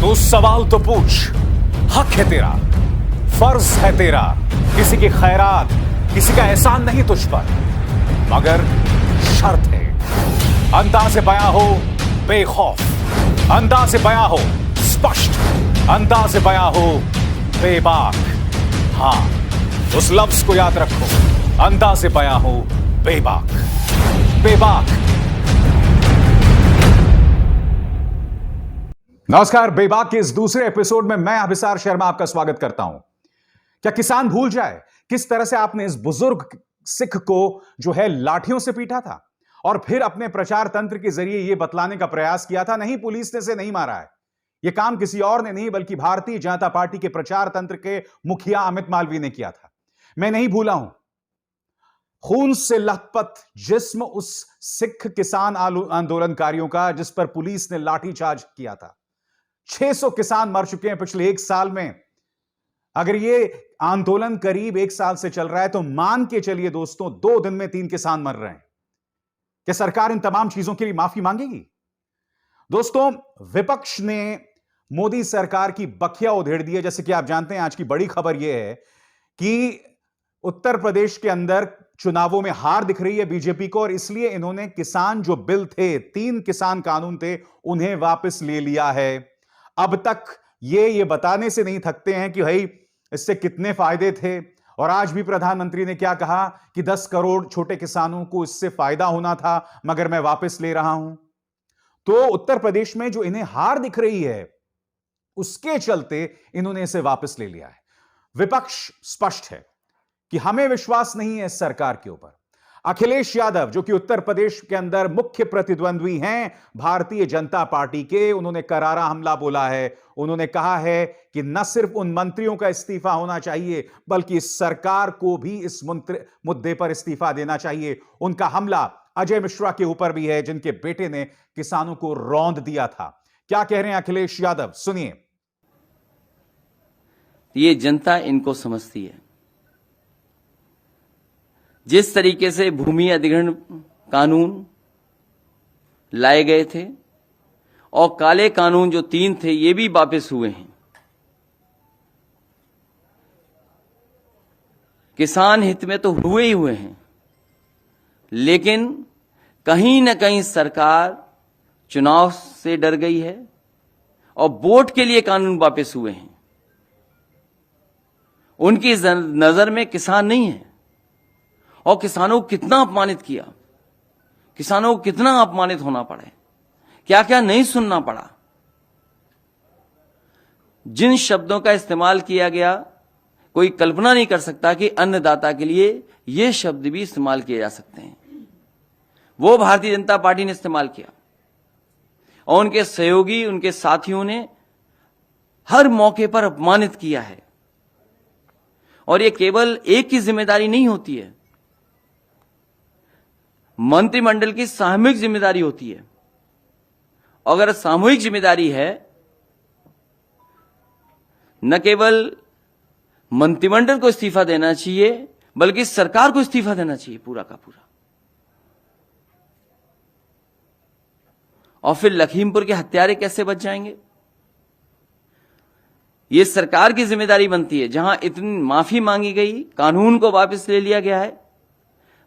तू सवाल तो पूछ, हक है तेरा, फर्ज है तेरा, किसी की खैरात, किसी का एहसान नहीं तुझ पर, मगर शर्त है, अंदाज़े बयां हो बेखौफ, अंदाज़े बयां हो स्पष्ट, अंदाज़े बयां हो बेबाक। हां, उस लफ्ज को याद रखो, अंदाज़े बयां हो बेबाक, बेबाक। नमस्कार, बेबाक के इस दूसरे एपिसोड में मैं अभिसार शर्मा आपका स्वागत करता हूं। क्या किसान भूल जाए किस तरह से आपने इस बुजुर्ग सिख को जो है लाठियों से पीटा था और फिर अपने प्रचार तंत्र के जरिए यह बतलाने का प्रयास किया था, नहीं पुलिस ने से नहीं मारा है, यह काम किसी और ने नहीं बल्कि भारतीय जनता पार्टी के प्रचार तंत्र के मुखिया अमित मालवीय ने किया था। मैं नहीं भूला हूं खून से लथपथ जिस्म उस सिख किसान आंदोलनकारियों का जिस पर पुलिस ने लाठीचार्ज किया था। 600 किसान मर चुके हैं पिछले एक साल में। अगर ये आंदोलन करीब एक साल से चल रहा है तो मान के चलिए दोस्तों, 2 दिन में 3 किसान मर रहे हैं। क्या सरकार इन तमाम चीजों के लिए माफी मांगेगी? दोस्तों, विपक्ष ने मोदी सरकार की बखिया उधेड़ दी है। जैसे कि आप जानते हैं, आज की बड़ी खबर यह है कि उत्तर प्रदेश के अंदर चुनावों में हार दिख रही है बीजेपी को और इसलिए इन्होंने किसान जो बिल थे, 3 किसान कानून थे, उन्हें वापस ले लिया है। अब तक ये बताने से नहीं थकते हैं कि भाई इससे कितने फायदे थे, और आज भी प्रधानमंत्री ने क्या कहा कि 10 करोड़ छोटे किसानों को इससे फायदा होना था, मगर मैं वापस ले रहा हूं। तो उत्तर प्रदेश में जो इन्हें हार दिख रही है उसके चलते इन्होंने इसे वापस ले लिया है। विपक्ष स्पष्ट है कि हमें विश्वास नहीं है इस सरकार के ऊपर। अखिलेश यादव, जो कि उत्तर प्रदेश के अंदर मुख्य प्रतिद्वंद्वी हैं भारतीय जनता पार्टी के, उन्होंने करारा हमला बोला है। उन्होंने कहा है कि न सिर्फ उन मंत्रियों का इस्तीफा होना चाहिए बल्कि इस सरकार को भी इस मुद्दे पर इस्तीफा देना चाहिए। उनका हमला अजय मिश्रा के ऊपर भी है, जिनके बेटे ने किसानों को रौंद दिया था। क्या कह रहे हैं अखिलेश यादव, सुनिए। ये जनता इनको समझती है। जिस तरीके से भूमि अधिग्रहण कानून लाए गए थे और काले कानून जो 3 थे ये भी वापस हुए हैं। किसान हित में तो हुए ही हुए हैं, लेकिन कहीं न कहीं सरकार चुनाव से डर गई है और वोट के लिए कानून वापस हुए हैं। उनकी नजर में किसान नहीं है और किसानों को कितना अपमानित किया, किसानों को कितना अपमानित होना पड़े, क्या क्या नहीं सुनना पड़ा। जिन शब्दों का इस्तेमाल किया गया कोई कल्पना नहीं कर सकता कि अन्नदाता के लिए ये शब्द भी इस्तेमाल किए जा सकते हैं। वो भारतीय जनता पार्टी ने इस्तेमाल किया और उनके सहयोगी, उनके साथियों ने हर मौके पर अपमानित किया है। और ये केवल एक की जिम्मेदारी नहीं होती है, मंत्रिमंडल की सामूहिक जिम्मेदारी होती है। अगर सामूहिक जिम्मेदारी है, न केवल मंत्रिमंडल को इस्तीफा देना चाहिए बल्कि सरकार को इस्तीफा देना चाहिए पूरा का पूरा। और फिर लखीमपुर के हत्यारे कैसे बच जाएंगे? यह सरकार की जिम्मेदारी बनती है। जहां इतनी माफी मांगी गई, कानून को वापस ले लिया गया है,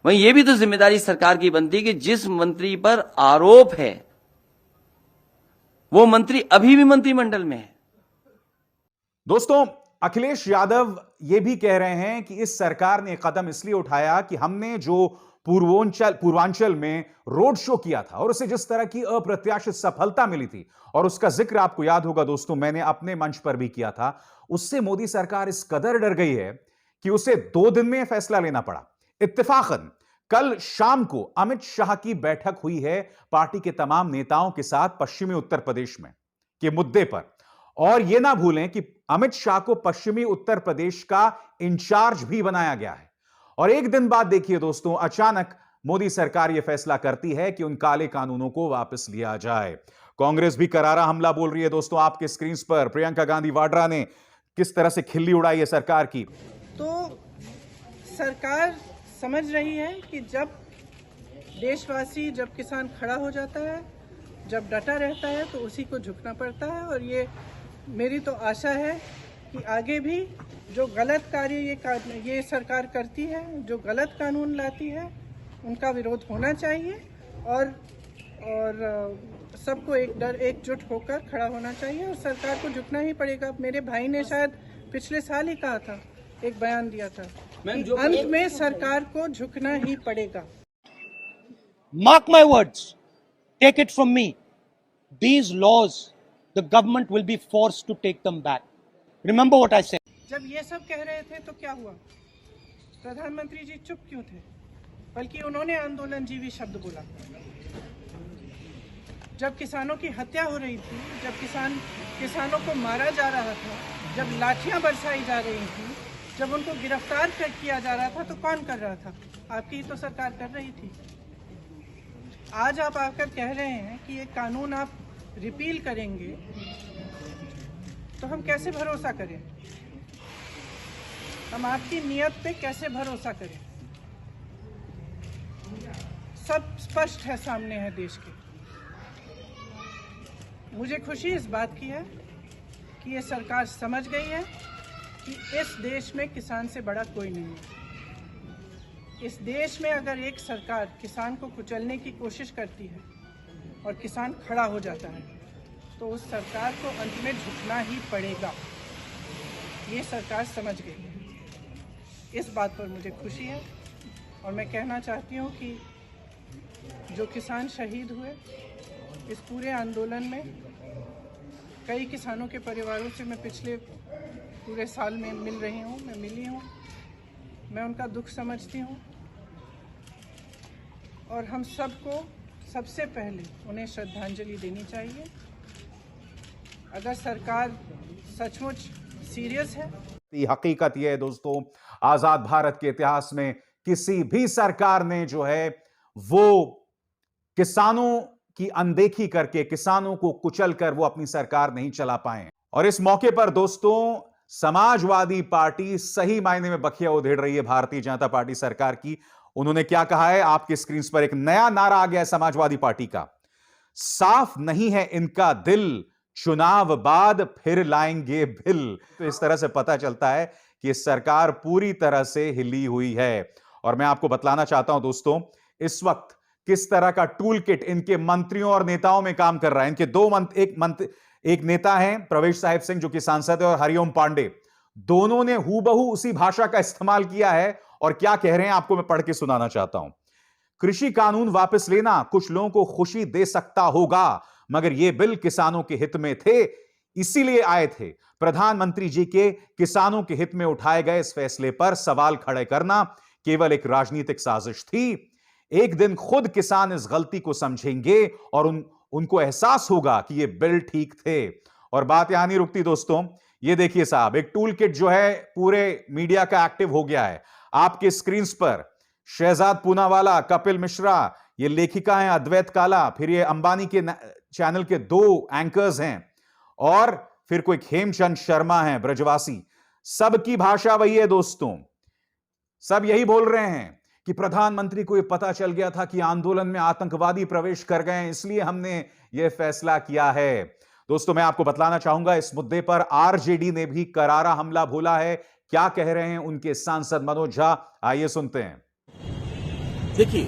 वहीं यह भी तो जिम्मेदारी सरकार की बनती है कि जिस मंत्री पर आरोप है वो मंत्री अभी भी मंत्रिमंडल में है। दोस्तों, अखिलेश यादव यह भी कह रहे हैं कि इस सरकार ने कदम इसलिए उठाया कि हमने जो पूर्वांचल में रोड शो किया था और उसे जिस तरह की अप्रत्याशित सफलता मिली थी, और उसका जिक्र आपको याद होगा दोस्तों, मैंने अपने मंच पर भी किया था, उससे मोदी सरकार इस कदर डर गई है कि उसे 2 दिन में फैसला लेना पड़ा। इत्तेफाकन कल शाम को अमित शाह की बैठक हुई है पार्टी के तमाम नेताओं के साथ पश्चिमी उत्तर प्रदेश में के मुद्दे पर। और यह ना भूलें कि अमित शाह को पश्चिमी उत्तर प्रदेश का इंचार्ज भी बनाया गया है। और एक दिन बाद देखिए दोस्तों, अचानक मोदी सरकार यह फैसला करती है कि उन काले कानूनों को वापस लिया जाए। कांग्रेस भी करारा हमला बोल रही है दोस्तों। आपके स्क्रीन पर प्रियंका गांधी वाड्रा ने किस तरह से खिल्ली उड़ाई है सरकार की। तो सरकार समझ रही है कि जब देशवासी, जब किसान खड़ा हो जाता है, जब डटा रहता है तो उसी को झुकना पड़ता है। और ये मेरी तो आशा है कि आगे भी जो गलत कार्य ये सरकार करती है, जो गलत कानून लाती है, उनका विरोध होना चाहिए और सबको एकजुट होकर खड़ा होना चाहिए और सरकार को झुकना ही पड़ेगा। मेरे भाई ने शायद पिछले साल ही कहा था, एक बयान दिया था कि अंत में सरकार को झुकना ही पड़ेगा। Mark my words, take it from me. These laws, the government will be forced to take them back. Remember what I said. जब ये सब कह रहे थे तो क्या हुआ? प्रधानमंत्री जी चुप क्यों थे? बल्कि उन्होंने आंदोलनजीवी शब्द बोला। जब किसानों की हत्या हो रही थी, जब किसानों को मारा जा रहा था, जब लाठियां बरसाई जा रही थी, जब उनको गिरफ्तार किया जा रहा था, तो कौन कर रहा था? आपकी तो सरकार कर रही थी। आज आप आकर कह रहे हैं कि ये कानून आप रिपील करेंगे, तो हम कैसे भरोसा करें? हम आपकी नियत पे कैसे भरोसा करें? सब स्पष्ट है, सामने है देश के। मुझे खुशी इस बात की है कि ये सरकार समझ गई है कि इस देश में किसान से बड़ा कोई नहीं है। इस देश में अगर एक सरकार किसान को कुचलने की कोशिश करती है और किसान खड़ा हो जाता है, तो उस सरकार को अंत में झुकना ही पड़ेगा। ये सरकार समझ गई है। इस बात पर मुझे खुशी है और मैं कहना चाहती हूँ कि जो किसान शहीद हुए इस पूरे आंदोलन में, कई किसानों के परिवारों से मैं पिछले पूरे साल में मिल रही हूँ, मैं मिली हूँ, मैं उनका दुख समझती हूँ और हम सबको सबसे पहले उन्हें श्रद्धांजलि देनी चाहिए। अगर सरकार सचमुच सीरियस है। हकीकत यह है दोस्तों, आजाद भारत के इतिहास में किसी भी सरकार ने जो है वो किसानों की अनदेखी करके, किसानों को कुचल कर वो अपनी सरकार नहीं चला पाए। और इस मौके पर दोस्तों समाजवादी पार्टी सही मायने में बखिया उधेड़ रही है भारतीय जनता पार्टी सरकार की। उन्होंने क्या कहा है, आपके स्क्रीन पर एक नया नारा आ गया है समाजवादी पार्टी का, साफ नहीं है इनका दिल, चुनाव बाद फिर लाएंगे बिल। तो इस तरह से पता चलता है कि सरकार पूरी तरह से हिली हुई है। और मैं आपको बतलाना चाहता हूं दोस्तों, इस वक्त किस तरह का टूल किट इनके मंत्रियों और नेताओं में काम कर रहा है। इनके एक नेता हैं प्रवेश साहिब सिंह जो कि सांसद है, और हरिओम पांडे, दोनों ने हूबहू उसी भाषा का इस्तेमाल किया है। और क्या कह रहे हैं आपको मैं पढ़ के सुनाना चाहता हूं। कृषि कानून वापस लेना कुछ लोगों को खुशी दे सकता होगा, मगर यह बिल किसानों के हित में थे, इसीलिए आए थे। प्रधानमंत्री जी के किसानों के हित में उठाए गए इस फैसले पर सवाल खड़े करना केवल एक राजनीतिक साजिश थी। एक दिन खुद किसान इस गलती को समझेंगे और उनको एहसास होगा कि यह बिल ठीक थे। और बात यहां नहीं रुकती दोस्तों, ये देखिए साहब, एक टूल किट जो है पूरे मीडिया का एक्टिव हो गया है। आपके स्क्रीन पर शहजाद पूनावाला, कपिल मिश्रा, ये लेखिका हैं अद्वैत काला, फिर ये अंबानी के चैनल के 2 एंकर्स हैं, और फिर कोई हेमचंद शर्मा हैं ब्रजवासी। सबकी भाषा वही है दोस्तों, सब यही बोल रहे हैं कि प्रधानमंत्री को यह पता चल गया था कि आंदोलन में आतंकवादी प्रवेश कर गए, इसलिए हमने यह फैसला किया है। दोस्तों मैं आपको बतलाना चाहूंगा, इस मुद्दे पर आरजेडी ने भी करारा हमला बोला है। क्या कह रहे हैं उनके सांसद मनोज झा, आइए सुनते हैं। देखिए,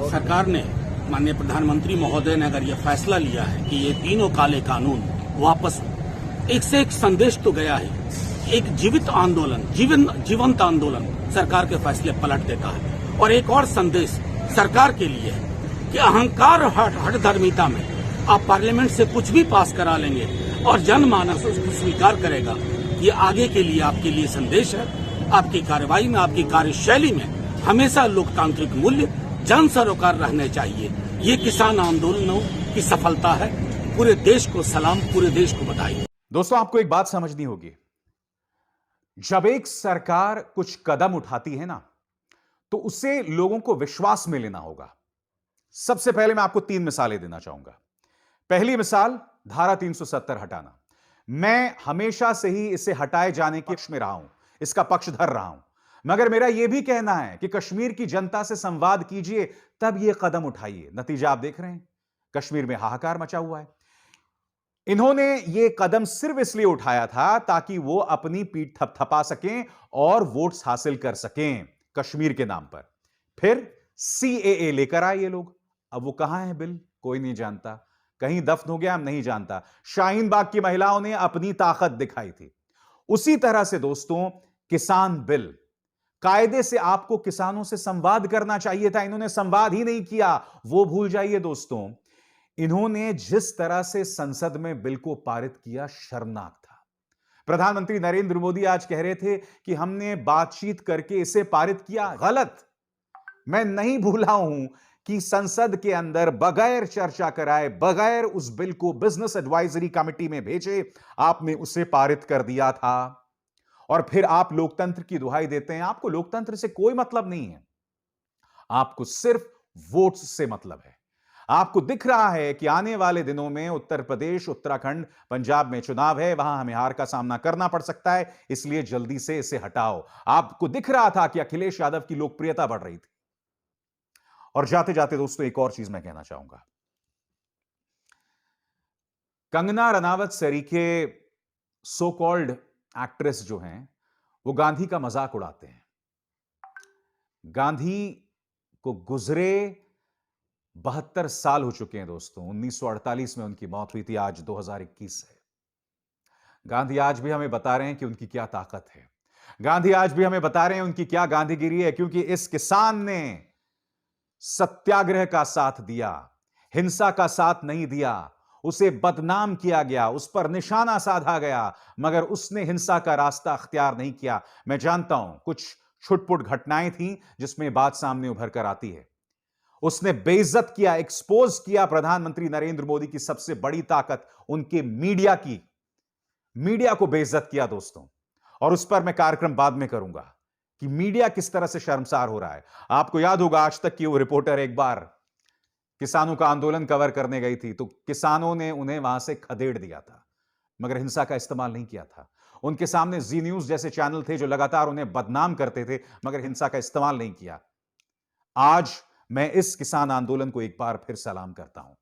सरकार ने, माननीय प्रधानमंत्री महोदय ने अगर यह फैसला लिया है कि ये तीनों काले कानून वापस हो, एक से एक संदेश तो गया है। एक जीवित आंदोलन, जीवंत आंदोलन सरकार के फैसले पलट देता है। और एक और संदेश सरकार के लिए है कि अहंकार और हठधर्मिता में आप पार्लियामेंट से कुछ भी पास करा लेंगे और जनमानस उसको स्वीकार करेगा। ये आगे के लिए आपके लिए संदेश है। आपकी कार्रवाई में, आपकी कार्यशैली में हमेशा लोकतांत्रिक मूल्य, जन सरोकार रहने चाहिए। ये किसान आंदोलनों की सफलता है। पूरे देश को सलाम, पूरे देश को बधाई। दोस्तों आपको एक बात समझनी होगी, जब एक सरकार कुछ कदम उठाती है ना, तो उसे लोगों को विश्वास में लेना होगा। सबसे पहले मैं आपको 3 मिसालें देना चाहूंगा। पहली मिसाल, धारा 370 हटाना। मैं हमेशा से ही इसे हटाए जाने के पक्ष में रहा हूं, इसका पक्षधर रहा हूं, मगर मेरा यह भी कहना है कि कश्मीर की जनता से संवाद कीजिए, तब यह कदम उठाइए। नतीजा आप देख रहे हैं, कश्मीर में हाहाकार मचा हुआ है। इन्होंने यह कदम सिर्फ इसलिए उठाया था ताकि वो अपनी पीठ थपथपा सकें और वोट्स हासिल कर सकें कश्मीर के नाम पर। फिर सीएए लेकर आए ये लोग। अब वो कहां है बिल, कोई नहीं जानता, कहीं दफन हो गया, हम नहीं जानता। शाहीन बाग की महिलाओं ने अपनी ताकत दिखाई थी। उसी तरह से दोस्तों, किसान बिल, कायदे से आपको किसानों से संवाद करना चाहिए था, इन्होंने संवाद ही नहीं किया, वो भूल जाइए दोस्तों। इन्होंने जिस तरह से संसद में बिल को पारित किया, शर्मनाक था। प्रधानमंत्री नरेंद्र मोदी आज कह रहे थे कि हमने बातचीत करके इसे पारित किया, गलत। मैं नहीं भूला हूं कि संसद के अंदर बगैर चर्चा कराए, बगैर उस बिल को बिजनेस एडवाइजरी कमेटी में भेजे, आपने उसे पारित कर दिया था। और फिर आप लोकतंत्र की दुहाई देते हैं। आपको लोकतंत्र से कोई मतलब नहीं है, आपको सिर्फ वोट्स से मतलब है। आपको दिख रहा है कि आने वाले दिनों में उत्तर प्रदेश, उत्तराखंड, पंजाब में चुनाव है, वहां हमें हार का सामना करना पड़ सकता है, इसलिए जल्दी से इसे हटाओ। आपको दिख रहा था कि अखिलेश यादव की लोकप्रियता बढ़ रही थी। और जाते जाते दोस्तों, एक और चीज मैं कहना चाहूंगा। कंगना रनावत सरीखे सो कॉल्ड एक्ट्रेस जो हैं, वो गांधी का मजाक उड़ाते हैं। गांधी को गुजरे 72 साल हो चुके हैं दोस्तों। 1948 में उनकी मौत हुई थी, आज 2021 है। गांधी आज भी हमें बता रहे हैं कि उनकी क्या ताकत है। गांधी आज भी हमें बता रहे हैं उनकी क्या गांधीगिरी है, क्योंकि इस किसान ने सत्याग्रह का साथ दिया, हिंसा का साथ नहीं दिया। उसे बदनाम किया गया, उस पर निशाना साधा गया, मगर उसने हिंसा का रास्ता अख्तियार नहीं किया। मैं जानता हूं कुछ छुटपुट घटनाएं थीं जिसमें बात सामने उभर कर आती है। उसने बेइज्जत किया, एक्सपोज किया प्रधानमंत्री नरेंद्र मोदी की सबसे बड़ी ताकत, उनके मीडिया की। मीडिया को बेइज्जत किया दोस्तों। और उस पर मैं कार्यक्रम बाद में करूंगा कि मीडिया किस तरह से शर्मसार हो रहा है। आपको याद होगा, आज तक की वो रिपोर्टर एक बार किसानों का आंदोलन कवर करने गई थी, तो किसानों ने उन्हें वहां से खदेड़ दिया था, मगर हिंसा का इस्तेमाल नहीं किया था। उनके सामने जी न्यूज जैसे चैनल थे जो लगातार उन्हें बदनाम करते थे, मगर हिंसा का इस्तेमाल नहीं किया। आज मैं इस किसान आंदोलन को एक बार फिर सलाम करता हूं।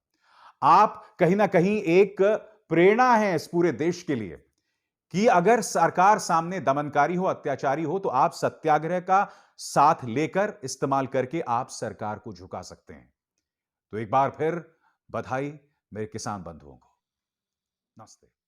आप कहीं ना कहीं एक प्रेरणा है इस पूरे देश के लिए कि अगर सरकार सामने दमनकारी हो, अत्याचारी हो, तो आप सत्याग्रह का साथ लेकर, इस्तेमाल करके आप सरकार को झुका सकते हैं। तो एक बार फिर बधाई मेरे किसान बंधुओं को। नमस्ते।